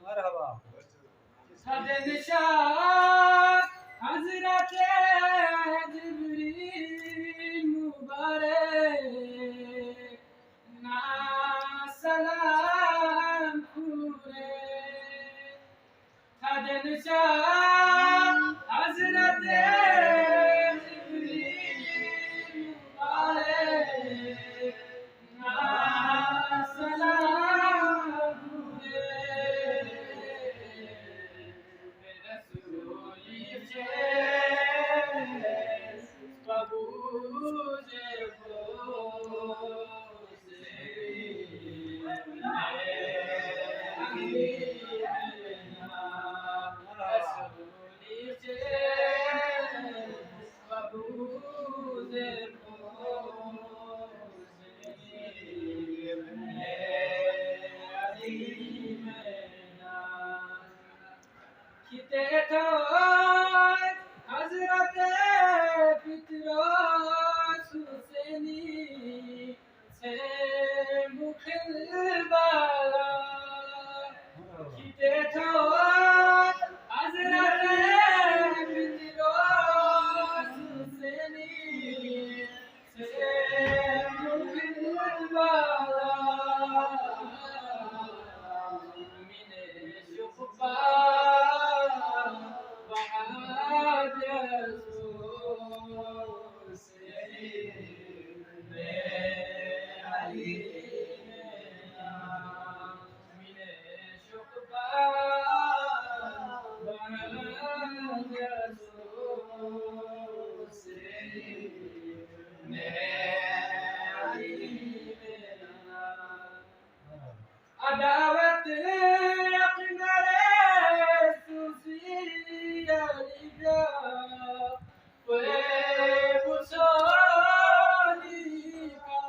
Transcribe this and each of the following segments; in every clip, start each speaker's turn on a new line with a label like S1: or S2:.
S1: مرحبا
S2: हजरत जिब्रील मुबारक ना सलाम पूरे हजरत जिब्रील मुबारक ना सलाम पूरे हजरत पितरोस हुसैनी से मुखिल बाला हजरत पितरोस हुसैनी से मुखिल बाला मिने शुक्बा अदावत अकदरे सुफिया लिजा वे मुसोनी का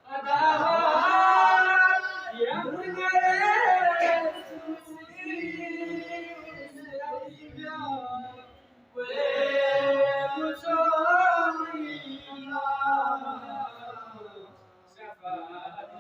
S2: अदावत अकदरे सुफिया लिजा वे मुसोनी का शफाअत